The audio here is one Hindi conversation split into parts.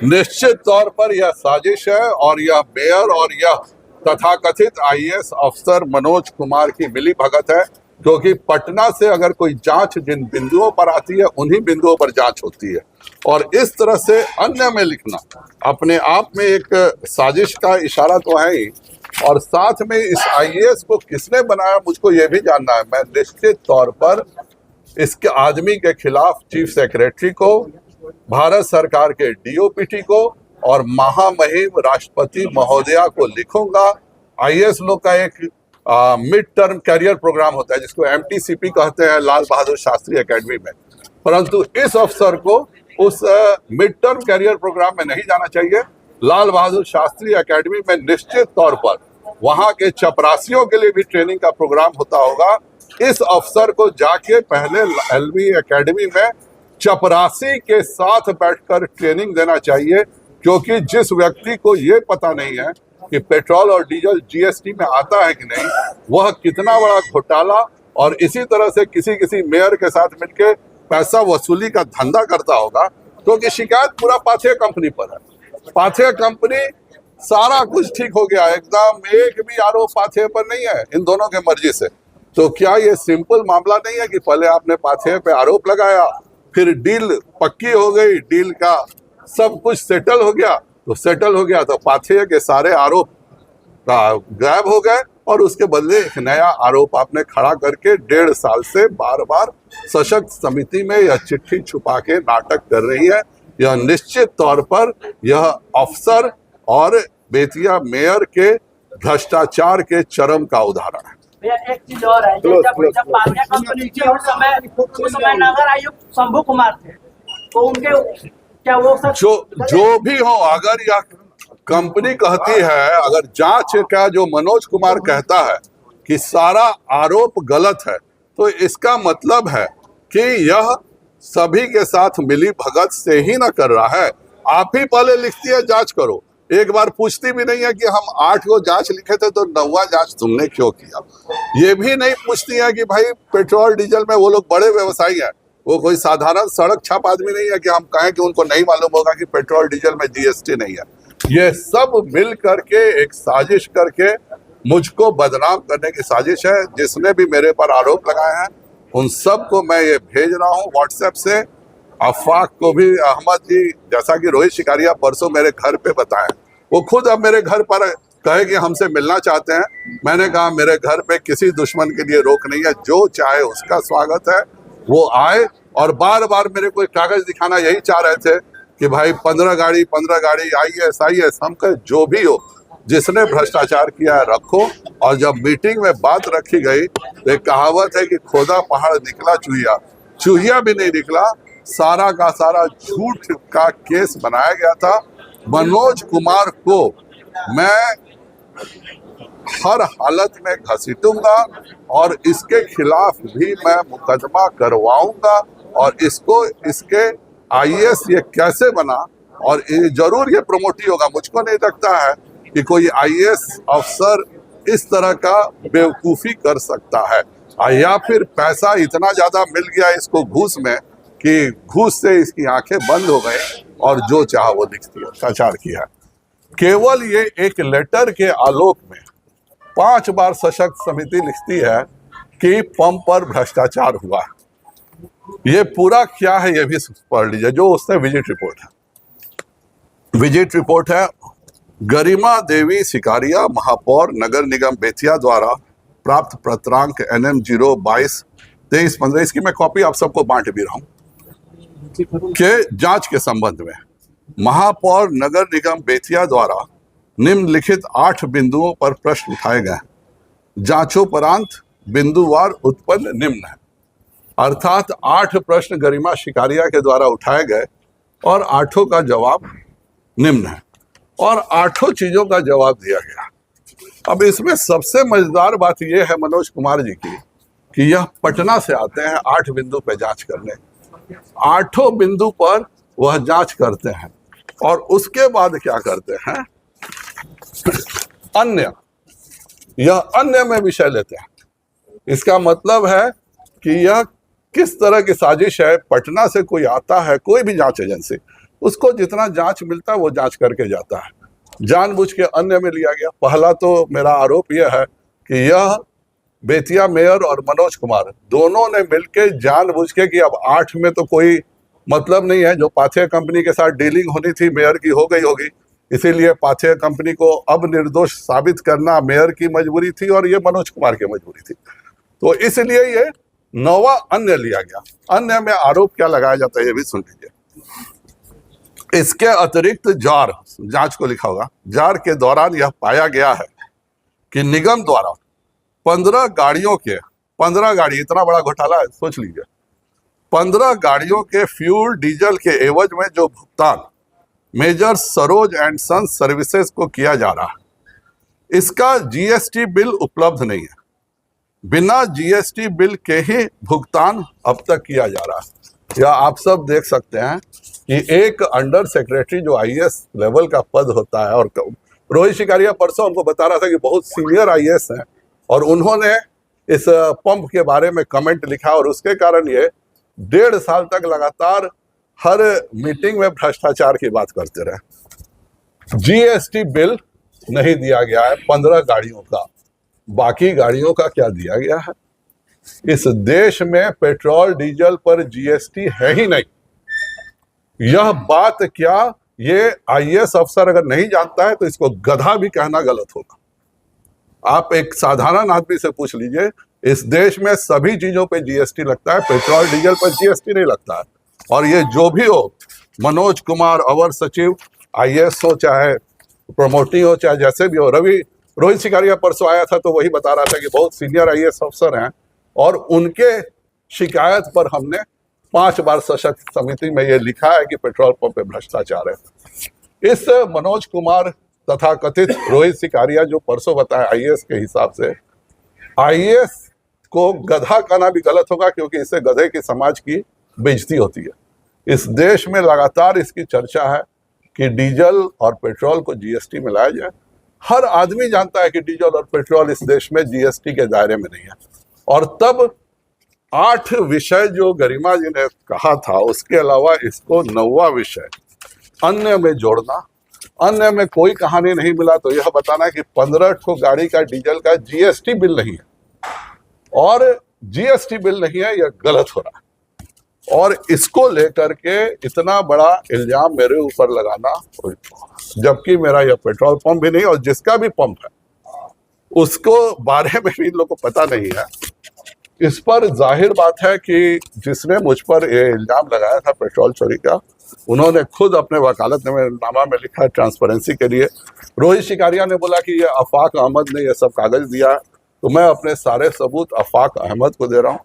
निश्चित तौर पर यह साजिश है और यह मेयर और यह तथाकथित आईएएस अफसर मनोज कुमार की मिली भगत है, क्योंकि पटना से अगर कोई जांच जिन बिंदुओं पर आती है उन्हीं बिंदुओं पर जांच होती है और इस तरह से अन्य में लिखना अपने आप में एक साजिश का इशारा तो है ही। और साथ में इस आईएएस को किसने बनाया मुझको ये भी जानना है। मैं निश्चित तौर पर इसके आदमी के खिलाफ चीफ सेक्रेटरी को, भारत सरकार के डीओपीटी को और महामहिम राष्ट्रपति महोदया को लिखूंगा। आईएएस लोग का एक मिड टर्म कैरियर प्रोग्राम होता है जिसको एमटीसीपी कहते हैं लाल बहादुर शास्त्री एकेडमी में, परंतु इस अफसर को उस मिड टर्म कैरियर प्रोग्राम में नहीं जाना चाहिए। लाल बहादुर शास्त्री एकेडमी में निश्चित तौर पर वहां के चपरासियों के लिए भी ट्रेनिंग का प्रोग्राम होता होगा। इस अफसर को जाके पहले एलवी एकेडमी में चपरासी के साथ बैठकर ट्रेनिंग देना चाहिए, क्योंकि जिस व्यक्ति को ये पता नहीं है कि पेट्रोल और डीजल जीएसटी में आता है कि नहीं, वह कितना बड़ा घोटाला और इसी तरह से किसी मेयर के साथ मिलकर पैसा वसूली का धंधा करता होगा। क्योंकि शिकायत पूरा पाथेय कंपनी पर है। पाथेय कंपनी सारा कुछ ठीक हो गया, एकदम एक भी आरोप पाथेय पर नहीं है इन दोनों के मर्जी से। तो क्या ये सिंपल मामला नहीं है कि पहले आपने पाथेय पे आरोप लगाया, फिर डील पक्की हो गई, डील का सब कुछ सेटल हो गया, तो सेटल हो गया तो पाथेय के सारे आरोप गायब हो गए और उसके बदले एक नया आरोप आपने खड़ा करके 1.5 साल से बार बार सशक्त समिति में यह चिट्ठी छुपा के नाटक कर रही है। यह निश्चित तौर पर यह अफसर और बेतिया मेयर के भ्रष्टाचार के चरम का उदाहरण है। एक चीज और है, जब पाथेय कंपनी थी उस समय नगर आयुक्त शंभू कुमार थे, तो उनके क्या वो सब जो भी हो, अगर यह कंपनी कहती है, अगर जांच का जो मनोज कुमार कहता है कि सारा आरोप गलत है, तो इसका मतलब है कि यह सभी के साथ मिली भगत से ही ना कर रहा है। आप ही पहले लिखती है जांच करो, एक बार पूछती भी नहीं है कि हम 8 को जांच लिखे थे तो 9वां जांच तुमने क्यों किया। ये भी नहीं पूछती है कि भाई पेट्रोल डीजल में वो लोग बड़े व्यवसायी हैं, वो कोई साधारण सड़क छाप आदमी नहीं है कि हम कहें कि उनको नहीं मालूम होगा कि पेट्रोल डीजल में जीएसटी नहीं है। ये सब मिल करके एक साजिश करके मुझको बदनाम करने की साजिश है। जिसने भी मेरे पर आरोप लगाए हैं उन सब को मैं ये भेज रहा हूँ व्हाट्सएप से। अफवाक को भी अहमद जी, जैसा कि रोहित शिकारिया परसों मेरे घर पे बताएं, वो खुद अब मेरे घर पर कहे कि हमसे मिलना चाहते हैं। मैंने कहा मेरे घर पे किसी दुश्मन के लिए रोक नहीं है, जो चाहे उसका स्वागत है, वो आए। और बार बार मेरे को कागज दिखाना यही चाह रहे थे कि भाई 15 गाड़ी आईएएस हम कहे जो भी हो, जिसने भ्रष्टाचार किया है रखो। और जब मीटिंग में बात रखी गई तो एक कहावत है कि खोदा पहाड़ निकला चूहिया, चूहिया भी नहीं निकला। सारा का सारा झूठ का केस बनाया गया था। मनोज कुमार को मैं हर हालत में घसीटूंगा और इसके खिलाफ भी मैं मुकदमा करवाऊंगा और इसको इसके आईएएस ये कैसे बना और जरूर ये प्रमोट ही होगा। मुझको नहीं लगता है कि कोई आईएएस अफसर इस तरह का बेवकूफी कर सकता है, या फिर पैसा इतना ज्यादा मिल गया इसको घूस में कि घूस से इसकी आंखें बंद हो गई और जो चाहा वो लिखती है, प्रचार किया। केवल ये एक लेटर के आलोक में 5 बार सशक्त समिति लिखती है कि पंप पर भ्रष्टाचार हुआ। ये पूरा क्या है ये भी पढ़ लीजिए, जो उसने विजिट रिपोर्ट है। गरिमा देवी सिकारिया, महापौर नगर निगम बेतिया द्वारा प्राप्त पत्रांक NM 022-23-15, इसकी मैं कॉपी आप सबको बांट भी रहा हूं, के जांच के संबंध में महापौर नगर निगम बेतिया द्वारा निम्नलिखित 8 बिंदुओं पर प्रश्न उठाए गए। जांचोपरांत बिंदुवार उत्पन्न निम्न है। अर्थात 8 प्रश्न गरिमा शिकारिया के द्वारा उठाए गए और 8 का जवाब निम्न है और 8 चीजों का जवाब दिया गया। अब इसमें सबसे मजेदार बात यह है मनोज कुमार जी की कि यह पटना से आते हैं 8 बिंदु पे जांच करने। 8 बिंदु पर वह जांच करते हैं और उसके बाद क्या करते हैं, अन्य, यह अन्य में विषय लेते हैं। इसका मतलब है कि यह किस तरह की साजिश है। पटना से कोई आता है, कोई भी जांच एजेंसी, उसको जितना जांच मिलता है वो जांच करके जाता है, जानबूझ के अन्य में लिया गया। पहला तो मेरा आरोप यह है कि यह बेतिया मेयर और मनोज कुमार दोनों ने मिलकर जानबूझ के कि अब 8 में तो कोई मतलब नहीं है, जो पाथेय कंपनी के साथ डीलिंग होनी थी मेयर की हो गई होगी, इसीलिए पाथेय कंपनी को अब निर्दोष साबित करना मेयर की मजबूरी थी और ये मनोज कुमार की मजबूरी थी। तो इसलिए ये 9वां अन्य लिया गया। अन्य में आरोप क्या लगाया जाता है ये भी सुन लीजिए। इसके अतिरिक्त जार, जांच को लिखा होगा, जार के दौरान यह पाया गया है कि निगम द्वारा 15 गाड़ियों के 15 गाड़ी, इतना बड़ा घोटाला है, सोच लीजिए, 15 गाड़ियों के फ्यूल डीजल के एवज में जो भुगतान major Saroj and sons services को किया जा रहा है, इसका जीएसटी बिल उपलब्ध नहीं है। बिना जीएसटी बिल के ही भुगतान अब तक किया जा रहा है। या आप सब देख सकते हैं कि एक अंडर सेक्रेटरी जो आईएएस लेवल का पद होता है, और रोहित शिकारिया परसों हमको बता रहा था कि बहुत सीनियर आईएएस हैं और उन्होंने इस पंप के बारे में कमेंट लिखा और उसके कारण ये 1.5 साल तक लगातार हर मीटिंग में भ्रष्टाचार की बात करते रहे। जीएसटी बिल नहीं दिया गया है 15 गाड़ियों का, बाकी गाड़ियों का क्या दिया गया है? इस देश में पेट्रोल डीजल पर जीएसटी है ही नहीं। यह बात क्या ये आईएएस अफसर अगर नहीं जानता है तो इसको गधा भी कहना गलत होगा। आप एक साधारण आदमी से पूछ लीजिए, इस देश में सभी चीजों पे जीएसटी लगता है, पेट्रोल डीजल पर जीएसटी नहीं लगता है। और ये जो भी हो, मनोज कुमार अवर सचिव आईएएस हो, चाहे प्रमोटिंग हो, चाहे जैसे भी हो, रोहित शिकारिया परसों आया था तो वही बता रहा था कि बहुत सीनियर आईएएस अफसर हैं और उनके शिकायत पर हमने 5 बार सशक्त समिति में ये लिखा है कि पेट्रोल पंप पे भ्रष्टाचार है। इस मनोज कुमार तथा कथित रोहित शिकारिया जो परसों बताया आईएएस के हिसाब से, आईएएस को गधा कहना भी गलत होगा क्योंकि इससे गधे की समाज की बेइज्जती होती है। इस देश में लगातार इसकी चर्चा है कि डीजल और पेट्रोल को जीएसटी में लाया जाए। हर आदमी जानता है कि डीजल और पेट्रोल इस देश में जीएसटी के दायरे में नहीं है। और तब 8 विषय जो गरिमा जी ने कहा था, उसके अलावा इसको 9वां विषय अन्य में जोड़ना। अन्य में कोई कहानी नहीं मिला तो यह बताना कि 15 ठो गाड़ी का डीजल का जीएसटी बिल नहीं है और जीएसटी बिल नहीं है, यह गलत हो रहा है। और इसको लेकर के इतना बड़ा इल्जाम मेरे ऊपर लगाना, जबकि मेरा यह पेट्रोल पंप भी नहीं और जिसका भी पंप है उसको बारे में भी इन लोगों को पता नहीं है। इस पर जाहिर बात है कि जिसने मुझ पर ये इल्जाम लगाया था पेट्रोल चोरी का, उन्होंने खुद अपने वकालतनामा में लिखा है ट्रांसपेरेंसी के लिए। रोहित शिकारिया ने बोला कि ये अफाक अहमद ने ये सब कागज दिया है, तो मैं अपने सारे सबूत अफाक अहमद को दे रहा हूँ।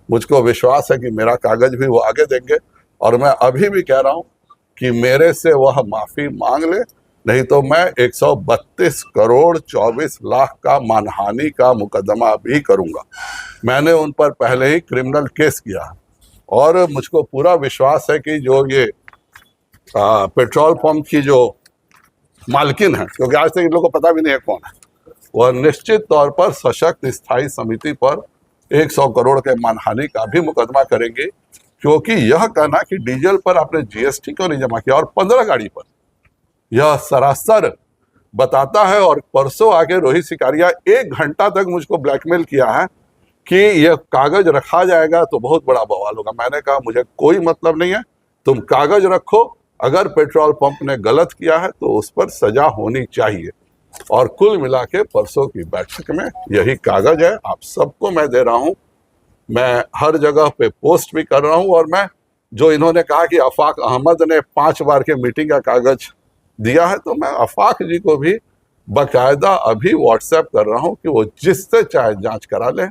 मुझको विश्वास है कि मेरा कागज भी वो आगे देंगे और मैं अभी भी कह रहा हूँ कि मेरे से वह माफी मांग ले, नहीं तो मैं 132 करोड़ 24 लाख का मानहानि का मुकदमा भी करूंगा। मैंने उन पर पहले ही क्रिमिनल केस किया है और मुझको पूरा विश्वास है कि जो ये पेट्रोल पंप की जो मालकिन है, क्योंकि आज तक इन लोगों को पता भी नहीं है कौन है, वह निश्चित तौर पर सशक्त स्थायी समिति पर 100 करोड़ के मानहानि का भी मुकदमा करेंगे, क्योंकि यह कहना कि डीजल पर आपने जीएसटी क्यों नहीं जमा किया और 15 गाड़ी पर, यह सरासर बताता है। और परसों आके रोहित शिकारिया 1 घंटा तक मुझको ब्लैकमेल किया है कि यह कागज रखा जाएगा तो बहुत बड़ा बवाल होगा। मैंने कहा मुझे कोई मतलब नहीं है, तुम कागज रखो, अगर पेट्रोल पंप ने गलत किया है तो उस पर सजा होनी चाहिए। और कुल मिला के परसों की बैठक में यही कागज है, आप सबको मैं दे रहा हूं। मैं हर जगह पे पोस्ट भी कर रहा हूं और मैं जो इन्होंने कहा कि अफाक अहमद ने 5 बार के मीटिंग का कागज दिया है, तो मैं अफाक जी को भी बाकायदा अभी व्हाट्सएप कर रहा हूं कि वो जिससे चाहे जांच करा लें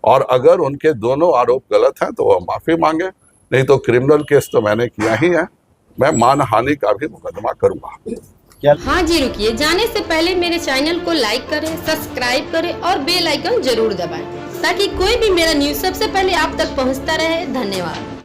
और अगर उनके दोनों आरोप गलत हैं तो वह माफी मांगे, नहीं तो क्रिमिनल केस तो मैंने किया ही है, मैं मानहानि का भी मुकदमा करूंगा। हाँ जी, रुकिए, जाने से पहले मेरे चैनल को लाइक करें, सब्सक्राइब करें और बेल आइकन जरूर दबाएं ताकि कोई भी मेरा न्यूज़ सबसे पहले आप तक पहुंचता रहे। धन्यवाद।